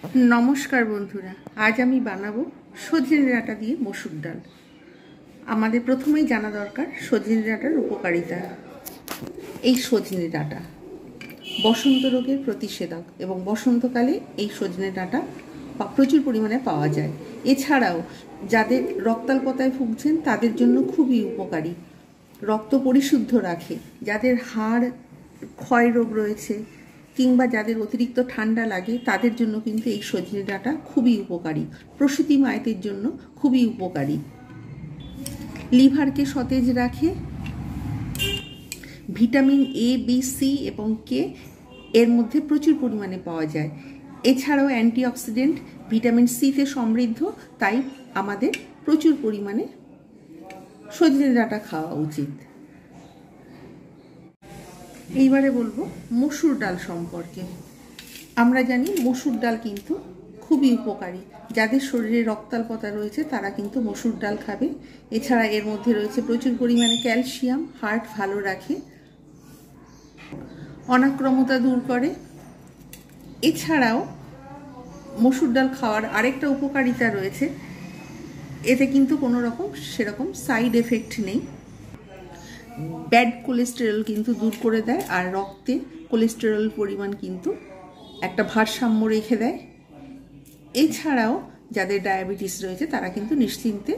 নমস্কার বন্ধুরা, আজ আমি বানাবো সজনে ডাঁটা দিয়ে মসুর ডাল। আমাদের প্রথমেই জানা দরকার সজনে ডাঁটার উপকারিতা। এই সজনে ডাঁটা বসন্ত রোগের প্রতিষেধক এবং বসন্তকালে এই সজনে ডাঁটা প্রচুর পরিমাণে পাওয়া যায়। এছাড়াও যাদের রক্তাল্পতায় ভুগছেন তাদের জন্য খুবই উপকারী, রক্ত পরিশুদ্ধ রাখে। যাদের হাড় ক্ষয় রোগ রয়েছে কিংবা যাদের অতিরিক্ত ঠান্ডা লাগে তাদের জন্য কিন্তু এই সজনে ডাঁটা খুবই উপকারী। প্রসূতি মায়েদের জন্য খুবই উপকারী, লিভারকে সতেজ রাখে। ভিটামিন এ, বি, সি এবং কে এর মধ্যে প্রচুর পরিমাণে পাওয়া যায়। এছাড়াও অ্যান্টিঅক্সিডেন্ট ভিটামিন সিতে সমৃদ্ধ, তাই আমাদের প্রচুর পরিমাণে সজনে ডাঁটা খাওয়া উচিত। এইবারে বলবো মসুর ডাল সম্পর্কে। আমরা জানি মসুর ডাল কিন্তু খুবই উপকারী। যাদের শরীরে রক্তাল্পতা রয়েছে তারা কিন্তু মসুর ডাল খাবে। এছাড়া এর মধ্যে রয়েছে প্রচুর পরিমাণে ক্যালসিয়াম, হার্ট ভালো রাখে, অনাক্রমতা দূর করে। এছাড়াও মসুর ডাল খাওয়ার আরেকটা উপকারিতা রয়েছে, এতে কিন্তু কোনো রকম সেরকম সাইড এফেক্ট নেই। ব্যাড কোলেস্টেরল কিন্তু দূর করে দেয়, আর রক্তে কোলেস্টেরল পরিমাণ কিন্তু একটা ভারসাম্য রেখে দেয়। এছাড়াও যাদের ডায়াবেটিস রয়েছে তারা কিন্তু নিশ্চিন্তে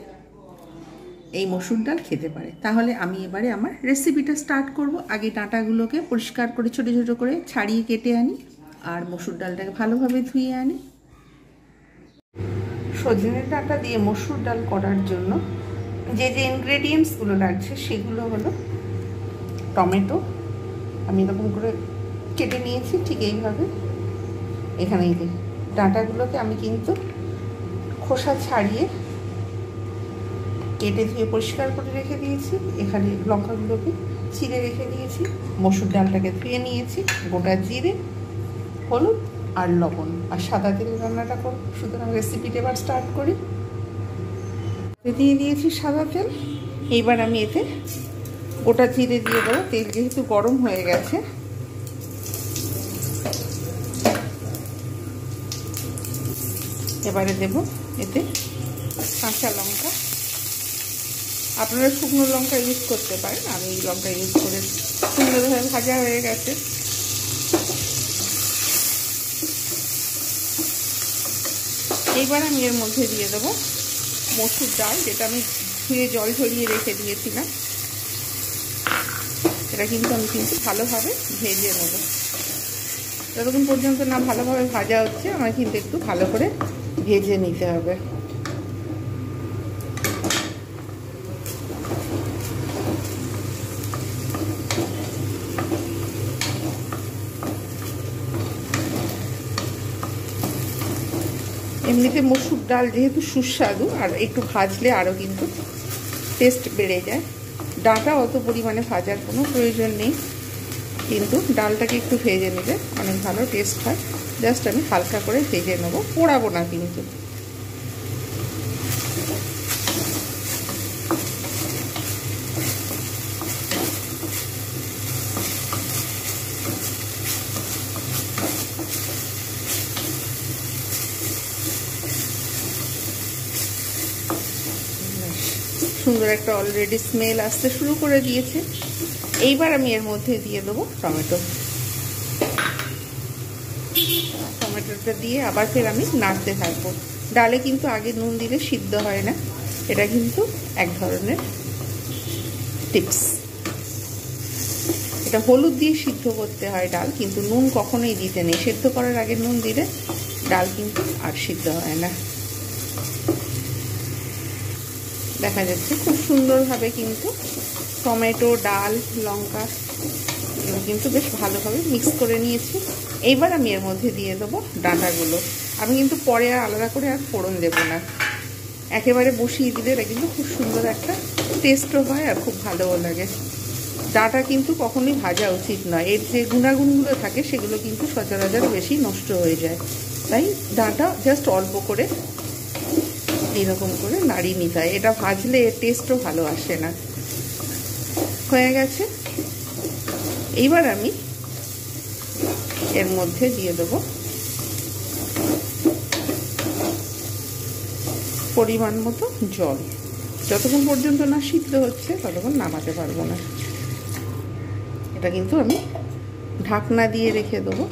এই মসুর ডাল খেতে পারে। তাহলে আমি এবারে আমার রেসিপিটা স্টার্ট করব। আগে ডাঁটাগুলোকে পরিষ্কার করে ছোটো ছোটো করে ছাড়িয়ে কেটে আনি, আর মসুর ডালটাকে ভালোভাবে ধুয়ে আনি। সজনের ডাঁটা দিয়ে মসুর ডাল করার জন্য যে যে ইনগ্রেডিয়েন্টসগুলো লাগছে সেগুলো হলো টমেটো, আমি এরকম করে কেটে নিয়েছি ঠিক এইভাবে। এখানে এই যে ডাঁটাগুলোকে আমি কিন্তু খোসা ছাড়িয়ে কেটে ধুয়ে পরিষ্কার করে রেখে দিয়েছি। এখানে লঙ্কাগুলোকে চিড়ে রেখে দিয়েছি, মসুর ডালটাকে ধুয়ে নিয়েছি, গোটা জিরে, হলুদ আর লবণ আর সাদা তেলে রান্নাটা করব। সুতরাং রেসিপিটা এবার স্টার্ট করি। দিয়ে দিয়েছি সাদা তেল। এইবার আমি এতে গোটা জিরে দিয়ে দেবো। তেল যেহেতু গরম হয়ে গেছে, এবারে দেব এতে কাঁচা লঙ্কা। আপনারা শুকনো লঙ্কা ইউজ করতে পারেন, আমি এই লঙ্কা ইউজ করে সুন্দরভাবে ভাজা হয়ে গেছে। এইবার আমি এর মধ্যে দিয়ে দেবো মসুর ডাল, যেটা আমি ধুয়ে জল ঝরিয়ে রেখে দিয়েছিলাম। এটা কিন্তু আমি ভালোভাবে ভেজে নেব। যতক্ষণ পর্যন্ত না ভালোভাবে ভাজা হচ্ছে আমার কিন্তু একটু ভালো করে ভেজে নিতে হবে। এমনিতে মসুর ডাল যেহেতু সুস্বাদু, আর একটু ভাজলে আরও কিন্তু টেস্ট বেড়ে যায়। ডাঁটা অত পরিমাণে ভাজার কোনো প্রয়োজন নেই, কিন্তু ডালটাকে একটু ভেজে নিলে অনেক ভালো টেস্ট হয়। জাস্ট আমি হালকা করে ভেজে নেব, পোড়াবো না কিন্তু। সুন্দর একটা অলরেডি স্মেল আসতে শুরু করে দিয়েছে। এইবার আমি এর মধ্যে দিয়ে দেবো টমেটো। টমেটোটা দিয়ে আবার ফের আমি নাড়তে থাকবো। ডালে কিন্তু আগে নুন দিলে সিদ্ধ হয় না, এটা কিন্তু এক ধরনের টিপস। এটা হলুদ দিয়ে সিদ্ধ করতে হয় ডাল, কিন্তু নুন কখনোই দিতে নেই। সিদ্ধ করার আগে নুন দিলে ডাল কিন্তু আর সিদ্ধ হয় না। দেখা যাচ্ছে খুব সুন্দরভাবে কিন্তু টমেটো, ডাল, লঙ্কা এগুলো কিন্তু বেশ ভালোভাবে মিক্স করে নিয়েছি। এইবার আমি এর মধ্যে দিয়ে দেবো ডাঁটাগুলো। আমি কিন্তু পরে আর আলাদা করে আর ফোড়ন দেবো না, একেবারে বসিয়ে দিলে এটা কিন্তু খুব সুন্দর একটা টেস্টও হয় আর খুব ভালোও লাগে। ডাঁটা কিন্তু কখনোই ভাজা উচিত নয়, এর যে গুণাগুণগুলো থাকে সেগুলো কিন্তু সচরাচর বেশি নষ্ট হয়ে যায়। তাই ডাঁটা জাস্ট অল্প করে এরকম করে নাড়িয়ে নিতে হয়, এটা ভাজলে এর টেস্টও ভালো আসে না। হয়ে গেছে। এইবার আমি এর মধ্যে দিয়ে দেবো পরিমাণ মতো জল। যতক্ষণ পর্যন্ত না সিদ্ধ হচ্ছে ততক্ষণ নামাতে পারবো না। এটা কিন্তু আমি ঢাকনা দিয়ে রেখে দেবো।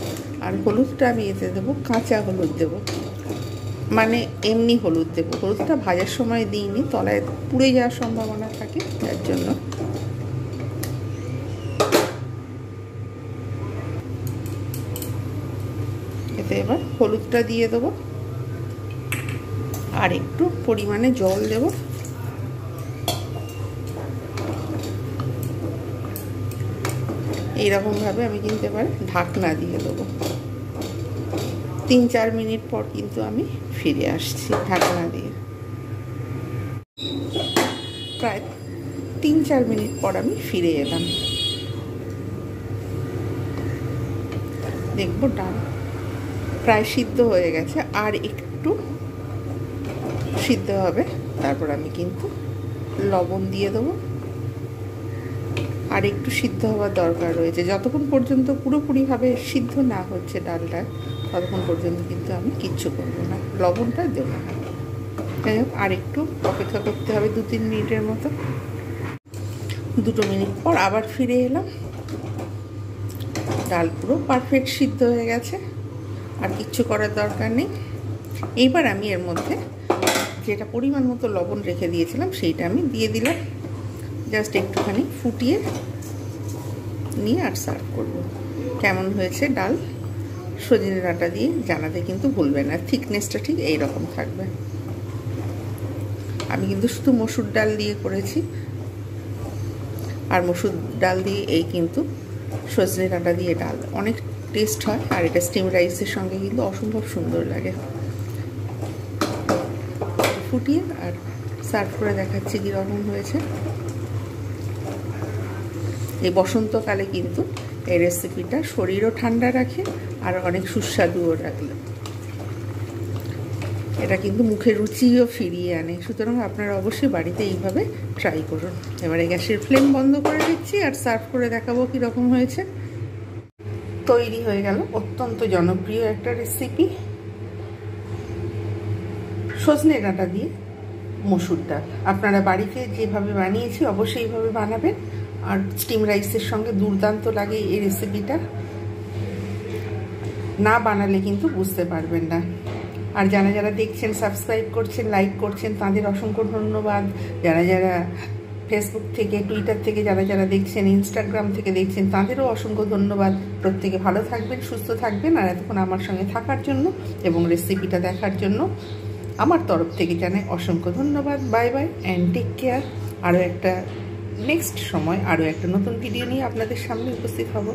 আর হলুদটা আমি এতে দেবো কাঁচা হলুদ দেবো, মানে এমনি হলুদ দেবো। হলুদটা ভাজার সময় দিইনি, তলায় পুড়ে যাওয়ার সম্ভাবনা থাকে, যার জন্য। এতে এবার হলুদটা দিয়ে দেবো আর একটু পরিমাণে জল দেব। এইরকমভাবে আমি কিন্তু এবার ঢাকনা দিয়ে দেবো। 3-4 মিনিট পর কিন্তু আমি ফিরে আসছি ঢাকনা দিয়ে। প্রায় 3-4 মিনিট পর আমি ফিরে এলাম। দেখবো ডাল প্রায় সিদ্ধ হয়ে গেছে, আর একটু সিদ্ধ হবে। তারপর আমি কিন্তু লবণ দিয়ে দেবো। আর একটু সিদ্ধ হওয়ার দরকার রয়েছে। যতক্ষণ পর্যন্ত পুরোপুরিভাবে সিদ্ধ না হচ্ছে ডালটা, ততক্ষণ পর্যন্ত কিন্তু আমি কিচ্ছু করবো না, লবণটা দেবো না। যাই হোক, আর একটু অপেক্ষা করতে হবে 2-3 মিনিটের মতো। 2 মিনিট পর আবার ফিরে এলাম। ডাল পুরো পারফেক্ট সিদ্ধ হয়ে গেছে, আর কিচ্ছু করার দরকার নেই। এইবার আমি এর মধ্যে যেটা পরিমাণ মতো লবণ রেখে দিয়েছিলাম সেইটা আমি দিয়ে দিলাম। জাস্ট একটুখানি ফুটিয়ে নিয়ে আর সার্ভ করব। কেমন হয়েছে ডাল সজনে ডাঁটা দিয়ে জানাতে কিন্তু ভুলবেন না। থিকনেসটা ঠিক এই রকম থাকবে। আমি কিন্তু শুধু মসুর ডাল দিয়ে করেছি, আর মসুর ডাল দিয়ে এই কিন্তু সজনে ডাঁটা দিয়ে ডাল অনেক টেস্ট হয়। আর এটা স্টিম রাইসের সঙ্গে কিন্তু অসম্ভব সুন্দর লাগে। ফুটিয়ে আর সার্ভ করে দেখাচ্ছি কীরকম হয়েছে। এই বসন্তকালে কিন্তু এই রেসিপিটা শরীরও ঠান্ডা রাখে আর অনেক সুস্বাদুও রাখলে। এটা কিন্তু মুখে রুচিও ফিরিয়ে আনে। সুতরাং আপনারা অবশ্যই বাড়িতে এইভাবে ট্রাই করুন। এবারে গ্যাসের ফ্লেম বন্ধ করে দিচ্ছি আর সার্ভ করে দেখাবো কীরকম হয়েছে। তৈরি হয়ে গেল অত্যন্ত জনপ্রিয় একটা রেসিপি, সজনে ডাঁটা দিয়ে মসুর ডাল। আপনারা বাড়িতে যেভাবে বানিয়েছি অবশ্যই এইভাবে বানাবেন। আর স্টিম রাইসের সঙ্গে দুর্দান্ত লাগে এই রেসিপিটা। না বানালে কিন্তু বুঝতে পারবেন না। আর যারা যারা দেখছেন, সাবস্ক্রাইব করছেন, লাইক করছেন, তাদের অসংখ্য ধন্যবাদ। যারা যারা ফেসবুক থেকে, টুইটার থেকে যারা যারা দেখছেন, ইনস্টাগ্রাম থেকে দেখছেন, তাদেরও অসংখ্য ধন্যবাদ। প্রত্যেকে ভালো থাকবেন, সুস্থ থাকবেন। আর এতক্ষণ আমার সঙ্গে থাকার জন্য এবং রেসিপিটা দেখার জন্য আমার তরফ থেকে জানাই অসংখ্য ধন্যবাদ। Bye bye and take care. আরও একটা নেক্সট সময় আরও একটা নতুন ভিডিও নিয়ে আপনাদের সামনে উপস্থিত হব।